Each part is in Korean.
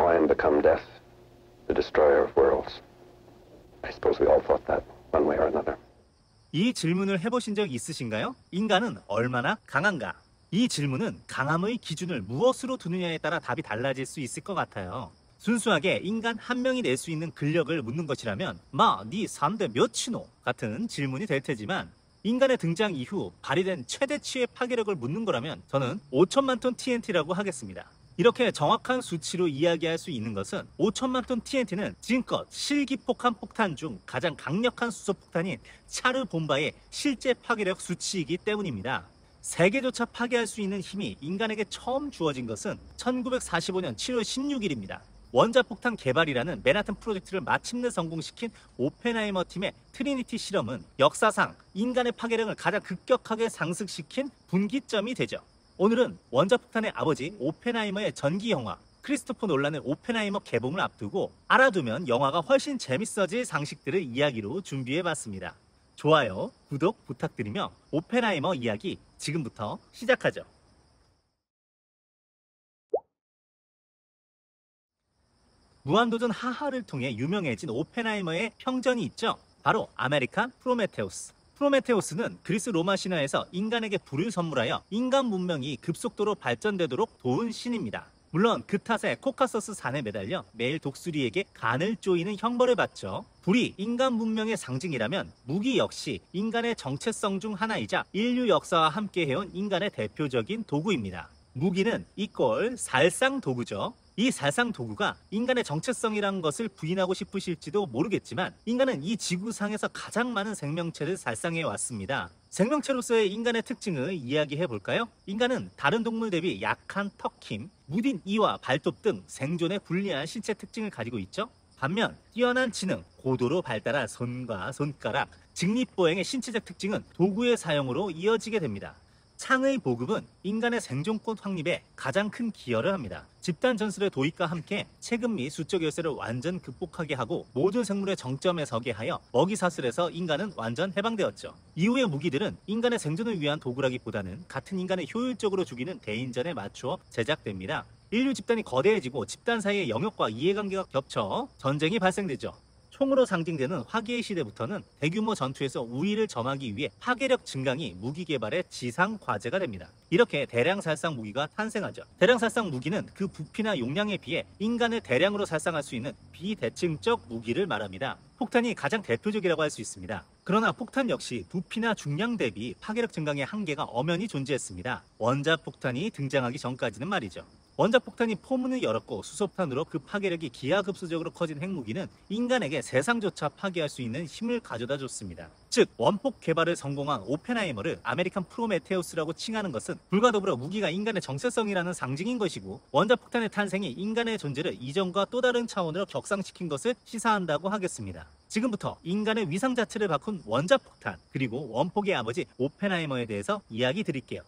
Now I am become death, the destroyer of worlds. I suppose we all thought that one way or another. 이 질문을 해보신 적 있으신가요? 인간은 얼마나 강한가? 이 질문은 강함의 기준을 무엇으로 두느냐에 따라 답이 달라질 수 있을 것 같아요. 순수하게 인간 한 명이 낼 수 있는 근력을 묻는 것이라면 네 3대 몇이노? 같은 질문이 될 테지만 인간의 등장 이후 발휘된 최대치의 파괴력을 묻는 거라면 저는 5천만 톤 TNT라고 하겠습니다. 이렇게 정확한 수치로 이야기할 수 있는 것은 5천만 톤 TNT는 지금껏 실기폭한 폭탄 중 가장 강력한 수소폭탄인 차르 봄바의 실제 파괴력 수치이기 때문입니다. 세계조차 파괴할 수 있는 힘이 인간에게 처음 주어진 것은 1945년 7월 16일입니다. 원자폭탄 개발이라는 맨하튼 프로젝트를 마침내 성공시킨 오펜하이머 팀의 트리니티 실험은 역사상 인간의 파괴력을 가장 급격하게 상승시킨 분기점이 되죠. 오늘은 원자폭탄의 아버지 오펜하이머의 전기 영화 크리스토퍼 놀란의 오펜하이머 개봉을 앞두고 알아두면 영화가 훨씬 재밌어질 상식들을 이야기로 준비해봤습니다. 좋아요, 구독 부탁드리며 오펜하이머 이야기 지금부터 시작하죠. 무한도전 하하를 통해 유명해진 오펜하이머의 평전이 있죠. 바로 아메리칸 프로메테우스. 프로메테우스는 그리스 로마 신화에서 인간에게 불을 선물하여 인간 문명이 급속도로 발전되도록 도운 신입니다. 물론 그 탓에 코카서스 산에 매달려 매일 독수리에게 간을 쪼이는 형벌을 받죠. 불이 인간 문명의 상징이라면 무기 역시 인간의 정체성 중 하나이자 인류 역사와 함께 해온 인간의 대표적인 도구입니다. 무기는 이꼴 살상 도구죠. 이 살상 도구가 인간의 정체성이라는 것을 부인하고 싶으실지도 모르겠지만 인간은 이 지구상에서 가장 많은 생명체를 살상해 왔습니다. 생명체로서의 인간의 특징을 이야기해 볼까요? 인간은 다른 동물 대비 약한 턱힘, 무딘 이와 발톱 등 생존에 불리한 신체 특징을 가지고 있죠. 반면 뛰어난 지능, 고도로 발달한 손과 손가락, 직립보행의 신체적 특징은 도구의 사용으로 이어지게 됩니다. 창의 보급은 인간의 생존권 확립에 가장 큰 기여를 합니다. 집단 전술의 도입과 함께 체급 및 수적 열세를 완전 극복하게 하고 모든 생물의 정점에 서게 하여 먹이 사슬에서 인간은 완전 해방되었죠. 이후의 무기들은 인간의 생존을 위한 도구라기보다는 같은 인간을 효율적으로 죽이는 대인전에 맞추어 제작됩니다. 인류 집단이 거대해지고 집단 사이의 영역과 이해관계가 겹쳐 전쟁이 발생되죠. 총으로 상징되는 화기의 시대부터는 대규모 전투에서 우위를 점하기 위해 파괴력 증강이 무기 개발의 지상 과제가 됩니다. 이렇게 대량 살상 무기가 탄생하죠. 대량 살상 무기는 그 부피나 용량에 비해 인간을 대량으로 살상할 수 있는 비대칭적 무기를 말합니다. 폭탄이 가장 대표적이라고 할 수 있습니다. 그러나 폭탄 역시 부피나 중량 대비 파괴력 증강의 한계가 엄연히 존재했습니다. 원자폭탄이 등장하기 전까지는 말이죠. 원자폭탄이 포문을 열었고 수소폭탄으로 그 파괴력이 기하급수적으로 커진 핵무기는 인간에게 세상조차 파괴할 수 있는 힘을 가져다 줬습니다. 즉 원폭 개발을 성공한 오펜하이머를 아메리칸 프로메테우스라고 칭하는 것은 불과 더불어 무기가 인간의 정체성이라는 상징인 것이고 원자폭탄의 탄생이 인간의 존재를 이전과 또 다른 차원으로 격상시킨 것을 시사한다고 하겠습니다. 지금부터 인간의 위상 자체를 바꾼 원자폭탄 그리고 원폭의 아버지 오펜하이머에 대해서 이야기 드릴게요.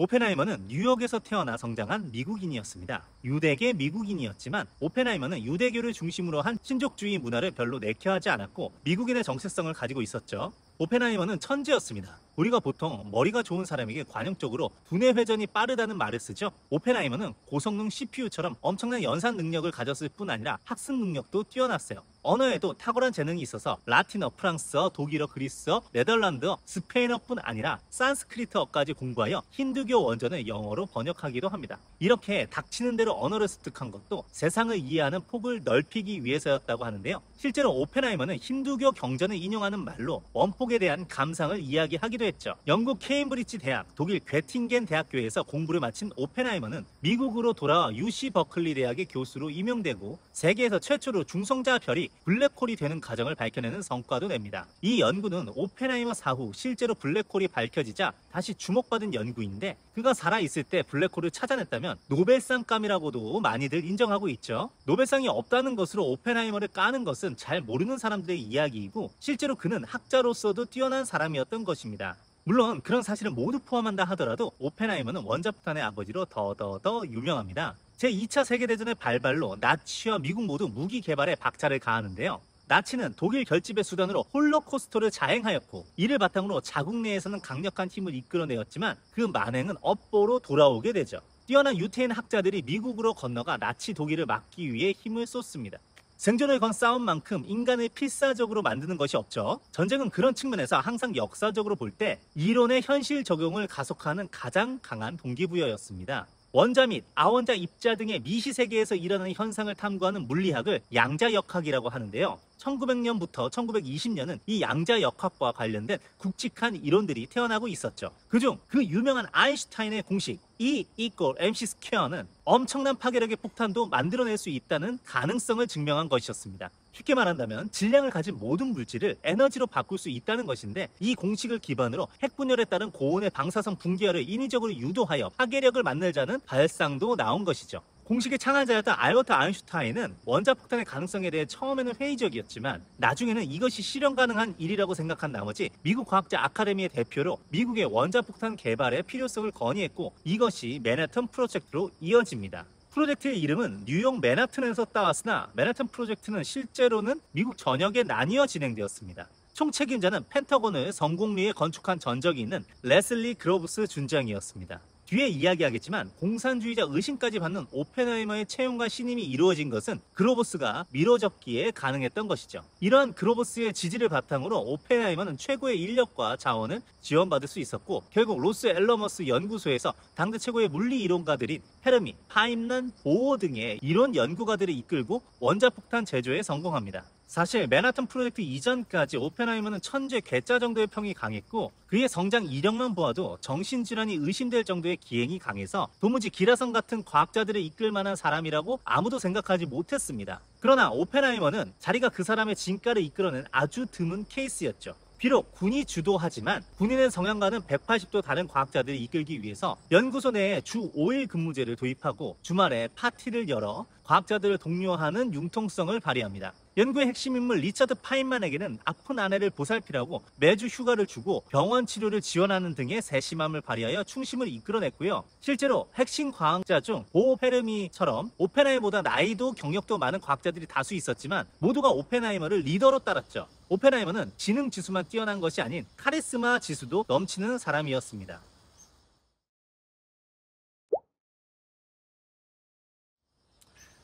오펜하이머는 뉴욕에서 태어나 성장한 미국인이었습니다. 유대계 미국인이었지만 오펜하이머는 유대교를 중심으로 한 신족주의 문화를 별로 내켜하지 않았고 미국인의 정체성을 가지고 있었죠. 오펜하이머는 천재였습니다. 우리가 보통 머리가 좋은 사람에게 관용적으로 두뇌 회전이 빠르다는 말을 쓰죠. 오펜하이머는 고성능 CPU처럼 엄청난 연산 능력을 가졌을 뿐 아니라 학습 능력도 뛰어났어요. 언어에도 탁월한 재능이 있어서 라틴어, 프랑스어, 독일어, 그리스어, 네덜란드어, 스페인어뿐 아니라 산스크리트어까지 공부하여 힌두교 원전을 영어로 번역하기도 합니다. 이렇게 닥치는 대로 언어를 습득한 것도 세상을 이해하는 폭을 넓히기 위해서였다고 하는데요. 실제로 오펜하이머는 힌두교 경전을 인용하는 말로 원폭에 대한 감상을 이야기하기도 했죠. 영국 케임브리지 대학, 독일 괴팅겐 대학교에서 공부를 마친 오펜하이머는 미국으로 돌아와 UC 버클리 대학의 교수로 임용되고 세계에서 최초로 중성자 별이 블랙홀이 되는 과정을 밝혀내는 성과도 냅니다. 이 연구는 오펜하이머 사후 실제로 블랙홀이 밝혀지자 다시 주목받은 연구인데 그가 살아있을 때 블랙홀을 찾아냈다면 노벨상감이라고도 많이들 인정하고 있죠. 노벨상이 없다는 것으로 오펜하이머를 까는 것은 잘 모르는 사람들의 이야기이고 실제로 그는 학자로서도 뛰어난 사람이었던 것입니다. 물론 그런 사실을 모두 포함한다 하더라도 오펜하이머는 원자폭탄의 아버지로 더 유명합니다. 제2차 세계대전의 발발로 나치와 미국 모두 무기 개발에 박차를 가하는데요. 나치는 독일 결집의 수단으로 홀로코스터를 자행하였고 이를 바탕으로 자국 내에서는 강력한 힘을 이끌어내었지만 그 만행은 업보로 돌아오게 되죠. 뛰어난 유태인 학자들이 미국으로 건너가 나치 독일을 막기 위해 힘을 쏟습니다. 생존을 건 싸움만큼 인간을 필사적으로 만드는 것이 없죠. 전쟁은 그런 측면에서 항상 역사적으로 볼 때 이론의 현실 적용을 가속화하는 가장 강한 동기부여였습니다. 원자 및 아원자 입자 등의 미시세계에서 일어나는 현상을 탐구하는 물리학을 양자역학이라고 하는데요. 1900년부터 1920년은 이 양자역학과 관련된 굵직한 이론들이 태어나고 있었죠. 그중 그 유명한 아인슈타인의 공식 E = mc²는 엄청난 파괴력의 폭탄도 만들어낼 수 있다는 가능성을 증명한 것이었습니다. 쉽게 말한다면 질량을 가진 모든 물질을 에너지로 바꿀 수 있다는 것인데 이 공식을 기반으로 핵분열에 따른 고온의 방사성 붕괴를 인위적으로 유도하여 파괴력을 만들자는 발상도 나온 것이죠. 공식의 창안자였던 알버트 아인슈타인은 원자폭탄의 가능성에 대해 처음에는 회의적이었지만 나중에는 이것이 실현 가능한 일이라고 생각한 나머지 미국 과학자 아카데미의 대표로 미국의 원자폭탄 개발의 필요성을 건의했고 이것이 맨해튼 프로젝트로 이어집니다. 프로젝트의 이름은 뉴욕 맨하튼에서 따왔으나 맨하튼 프로젝트는 실제로는 미국 전역에 나뉘어 진행되었습니다. 총 책임자는 펜터곤을 성공리에 건축한 전적이 있는 레슬리 그로브스 준장이었습니다. 뒤에 이야기하겠지만 공산주의자 의심까지 받는 오펜하이머의 채용과 신임이 이루어진 것은 그로버스가 미뤄졌기에 가능했던 것이죠. 이러한 그로버스의 지지를 바탕으로 오펜하이머는 최고의 인력과 자원을 지원받을 수 있었고 결국 로스 앨러머스 연구소에서 당대 최고의 물리 이론가들인 페르미, 파임난, 보어 등의 이론 연구가들을 이끌고 원자폭탄 제조에 성공합니다. 사실 맨하튼 프로젝트 이전까지 오펜하이머는 천재 괴짜 정도의 평이 강했고 그의 성장 이력만 보아도 정신질환이 의심될 정도의 기행이 강해서 도무지 기라성 같은 과학자들을 이끌 만한 사람이라고 아무도 생각하지 못했습니다. 그러나 오펜하이머는 자리가 그 사람의 진가를 이끌어낸 아주 드문 케이스였죠. 비록 군이 주도하지만 군인의 성향과는 180도 다른 과학자들을 이끌기 위해서 연구소 내에 주 5일 근무제를 도입하고 주말에 파티를 열어 과학자들을 독려하는 융통성을 발휘합니다. 연구의 핵심 인물 리처드 파인만에게는 아픈 아내를 보살피라고 매주 휴가를 주고 병원 치료를 지원하는 등의 세심함을 발휘하여 충심을 이끌어냈고요. 실제로 핵심 과학자 중 보 페르미처럼 오펜하이머보다 나이도 경력도 많은 과학자들이 다수 있었지만 모두가 오펜하이머를 리더로 따랐죠. 오펜하이머는 지능 지수만 뛰어난 것이 아닌 카리스마 지수도 넘치는 사람이었습니다.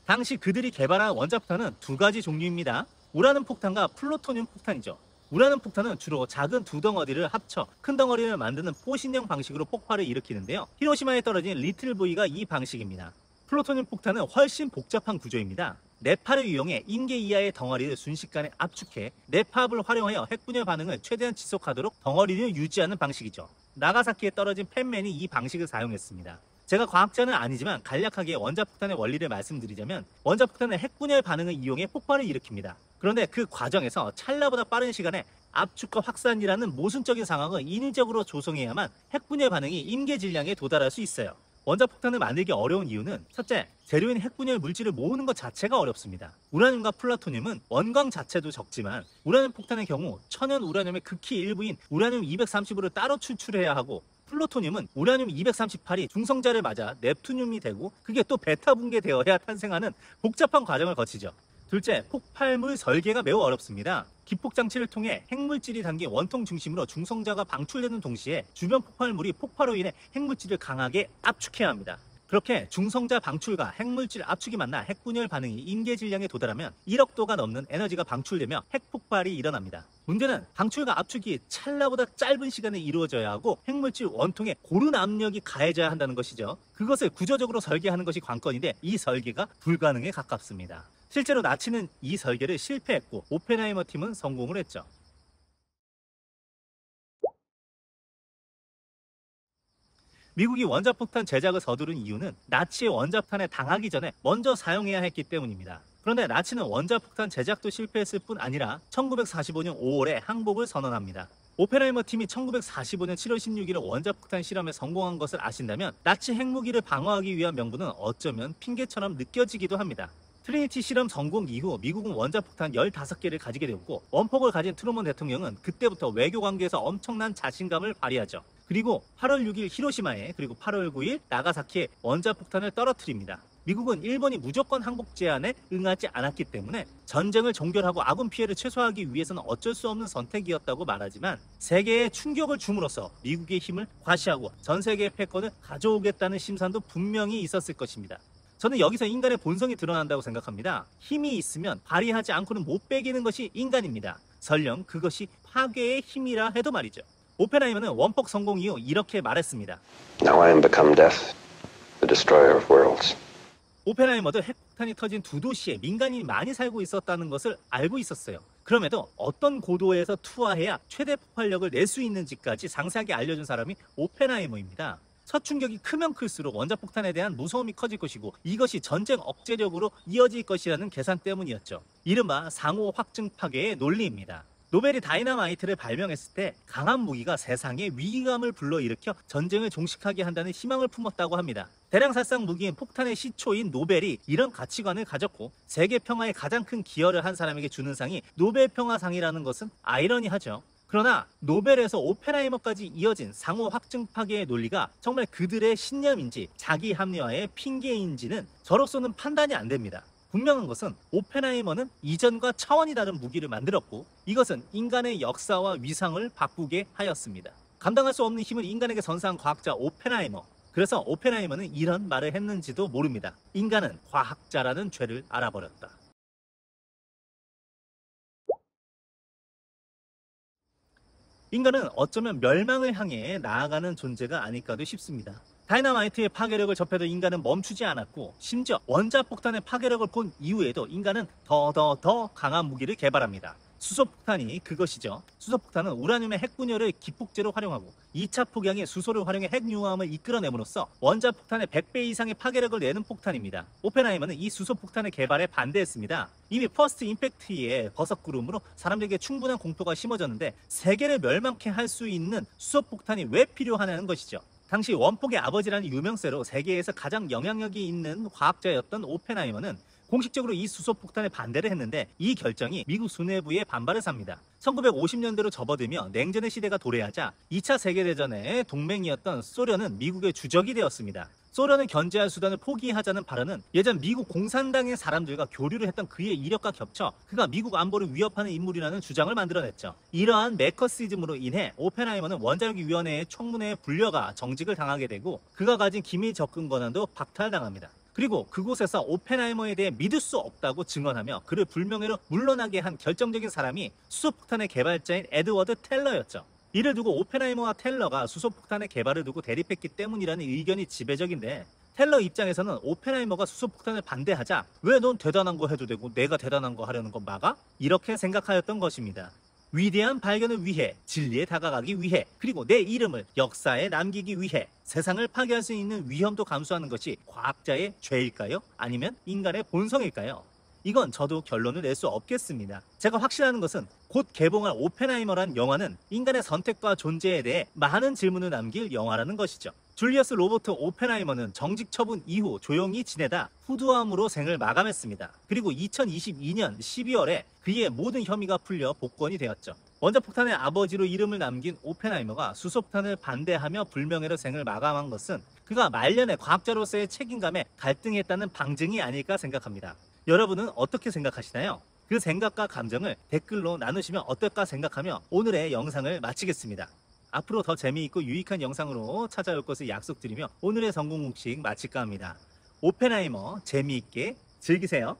당시 그들이 개발한 원자폭탄은 두 가지 종류입니다. 우라늄 폭탄과 플루토늄 폭탄이죠. 우라늄 폭탄은 주로 작은 두 덩어리를 합쳐 큰 덩어리를 만드는 포신형 방식으로 폭발을 일으키는데요. 히로시마에 떨어진 리틀 보이가 이 방식입니다. 플루토늄 폭탄은 훨씬 복잡한 구조입니다. 뇌파를 이용해 인계 이하의 덩어리를 순식간에 압축해 뇌파압을 활용하여 핵분열 반응을 최대한 지속하도록 덩어리를 유지하는 방식이죠. 나가사키에 떨어진 펜맨이 이 방식을 사용했습니다. 제가 과학자는 아니지만 간략하게 원자폭탄의 원리를 말씀드리자면 원자폭탄은 핵분열 반응을 이용해 폭발을 일으킵니다. 그런데 그 과정에서 찰나보다 빠른 시간에 압축과 확산이라는 모순적인 상황을 인위적으로 조성해야만 핵분열 반응이 임계 질량에 도달할 수 있어요. 원자폭탄을 만들기 어려운 이유는 첫째, 재료인 핵분열 물질을 모으는 것 자체가 어렵습니다. 우라늄과 플루토늄은 원광 자체도 적지만 우라늄 폭탄의 경우 천연 우라늄의 극히 일부인 우라늄 230을 따로 추출해야 하고 플루토늄은 우라늄 238이 중성자를 맞아 넵투늄이 되고 그게 또 베타 붕괴되어야 탄생하는 복잡한 과정을 거치죠. 둘째, 폭발물 설계가 매우 어렵습니다. 기폭장치를 통해 핵물질이 담긴 원통 중심으로 중성자가 방출되는 동시에 주변 폭발물이 폭발로 인해 핵물질을 강하게 압축해야 합니다. 그렇게 중성자 방출과 핵물질 압축이 만나 핵분열 반응이 임계 질량에 도달하면 1억 도가 넘는 에너지가 방출되며 핵폭발이 일어납니다. 문제는 방출과 압축이 찰나보다 짧은 시간에 이루어져야 하고 핵물질 원통에 고른 압력이 가해져야 한다는 것이죠. 그것을 구조적으로 설계하는 것이 관건인데 이 설계가 불가능에 가깝습니다. 실제로 나치는 이 설계를 실패했고 오펜하이머 팀은 성공을 했죠. 미국이 원자폭탄 제작을 서두른 이유는 나치의 원자폭탄에 당하기 전에 먼저 사용해야 했기 때문입니다. 그런데 나치는 원자폭탄 제작도 실패했을 뿐 아니라 1945년 5월에 항복을 선언합니다. 오펜하이머 팀이 1945년 7월 16일에 원자폭탄 실험에 성공한 것을 아신다면 나치 핵무기를 방어하기 위한 명분은 어쩌면 핑계처럼 느껴지기도 합니다. 트리니티 실험 성공 이후 미국은 원자폭탄 15개를 가지게 되었고 원폭을 가진 트루먼 대통령은 그때부터 외교 관계에서 엄청난 자신감을 발휘하죠. 그리고 8월 6일 히로시마에 그리고 8월 9일 나가사키에 원자폭탄을 떨어뜨립니다. 미국은 일본이 무조건 항복 제안에 응하지 않았기 때문에 전쟁을 종결하고 아군 피해를 최소화하기 위해서는 어쩔 수 없는 선택이었다고 말하지만 세계에 충격을 줌으로써 미국의 힘을 과시하고 전 세계의 패권을 가져오겠다는 심산도 분명히 있었을 것입니다. 저는 여기서 인간의 본성이 드러난다고 생각합니다. 힘이 있으면 발휘하지 않고는 못 배기는 것이 인간입니다. 설령 그것이 파괴의 힘이라 해도 말이죠. 오펜하이머는 원폭 성공 이후 이렇게 말했습니다. Now I am become death, the destroyer of worlds. 오펜하이머도 핵폭탄이 터진 두 도시에 민간인이 많이 살고 있었다는 것을 알고 있었어요. 그럼에도 어떤 고도에서 투하해야 최대 폭발력을 낼 수 있는지까지 상세하게 알려준 사람이 오펜하이머입니다. 첫 충격이 크면 클수록 원자폭탄에 대한 무서움이 커질 것이고 이것이 전쟁 억제력으로 이어질 것이라는 계산 때문이었죠. 이른바 상호 확증 파괴의 논리입니다. 노벨이 다이너마이트를 발명했을 때 강한 무기가 세상에 위기감을 불러일으켜 전쟁을 종식하게 한다는 희망을 품었다고 합니다. 대량 살상 무기인 폭탄의 시초인 노벨이 이런 가치관을 가졌고 세계 평화에 가장 큰 기여를 한 사람에게 주는 상이 노벨 평화상이라는 것은 아이러니하죠. 그러나 노벨에서 오펜하이머까지 이어진 상호 확증 파괴의 논리가 정말 그들의 신념인지 자기 합리화의 핑계인지는 저로서는 판단이 안 됩니다. 분명한 것은 오펜하이머는 이전과 차원이 다른 무기를 만들었고 이것은 인간의 역사와 위상을 바꾸게 하였습니다. 감당할 수 없는 힘을 인간에게 선사한 과학자 오펜하이머. 그래서 오펜하이머는 이런 말을 했는지도 모릅니다. 인간은 과학자라는 죄를 알아버렸다. 인간은 어쩌면 멸망을 향해 나아가는 존재가 아닐까도 싶습니다. 다이너마이트의 파괴력을 접해도 인간은 멈추지 않았고 심지어 원자폭탄의 파괴력을 본 이후에도 인간은 더 강한 무기를 개발합니다. 수소폭탄이 그것이죠. 수소폭탄은 우라늄의 핵분열을 기폭제로 활용하고 2차 폭양의 수소를 활용해 핵융합을 이끌어냄으로써 원자폭탄의 100배 이상의 파괴력을 내는 폭탄입니다. 오펜하이머는 이 수소폭탄의 개발에 반대했습니다. 이미 퍼스트 임팩트의 버섯구름으로 사람들에게 충분한 공포가 심어졌는데 세계를 멸망케 할 수 있는 수소폭탄이 왜 필요하냐는 것이죠. 당시 원폭의 아버지라는 유명세로 세계에서 가장 영향력이 있는 과학자였던 오펜하이머는 공식적으로 이 수소폭탄에 반대를 했는데 이 결정이 미국 수뇌부의 반발을 삽니다. 1950년대로 접어들며 냉전의 시대가 도래하자 2차 세계대전의 동맹이었던 소련은 미국의 주적이 되었습니다. 소련을 견제할 수단을 포기하자는 발언은 예전 미국 공산당의 사람들과 교류를 했던 그의 이력과 겹쳐 그가 미국 안보를 위협하는 인물이라는 주장을 만들어냈죠. 이러한 메커시즘으로 인해 오펜하이머는 원자력위원회의 청문회에 불려가 정직을 당하게 되고 그가 가진 기밀 접근 권한도 박탈당합니다. 그리고 그곳에서 오펜하이머에 대해 믿을 수 없다고 증언하며 그를 불명예로 물러나게 한 결정적인 사람이 수소폭탄의 개발자인 에드워드 텔러였죠. 이를 두고 오펜하이머와 텔러가 수소폭탄의 개발을 두고 대립했기 때문이라는 의견이 지배적인데 텔러 입장에서는 오펜하이머가 수소폭탄을 반대하자 왜 넌 대단한 거 해도 되고 내가 대단한 거 하려는 건 막아? 이렇게 생각하였던 것입니다. 위대한 발견을 위해, 진리에 다가가기 위해, 그리고 내 이름을 역사에 남기기 위해 세상을 파괴할 수 있는 위험도 감수하는 것이 과학자의 죄일까요? 아니면 인간의 본성일까요? 이건 저도 결론을 낼 수 없겠습니다. 제가 확신하는 것은 곧 개봉할 오펜하이머란 영화는 인간의 선택과 존재에 대해 많은 질문을 남길 영화라는 것이죠. 줄리어스 로버트 오펜하이머는 정직 처분 이후 조용히 지내다 후두암으로 생을 마감했습니다. 그리고 2022년 12월에 그의 모든 혐의가 풀려 복권이 되었죠. 원자폭탄의 아버지로 이름을 남긴 오펜하이머가 수소폭탄을 반대하며 불명예로 생을 마감한 것은 그가 말년에 과학자로서의 책임감에 갈등했다는 방증이 아닐까 생각합니다. 여러분은 어떻게 생각하시나요? 그 생각과 감정을 댓글로 나누시면 어떨까 생각하며 오늘의 영상을 마치겠습니다. 앞으로 더 재미있고 유익한 영상으로 찾아올 것을 약속드리며 오늘의 성공공식 마칠까 합니다. 오펜하이머 재미있게 즐기세요.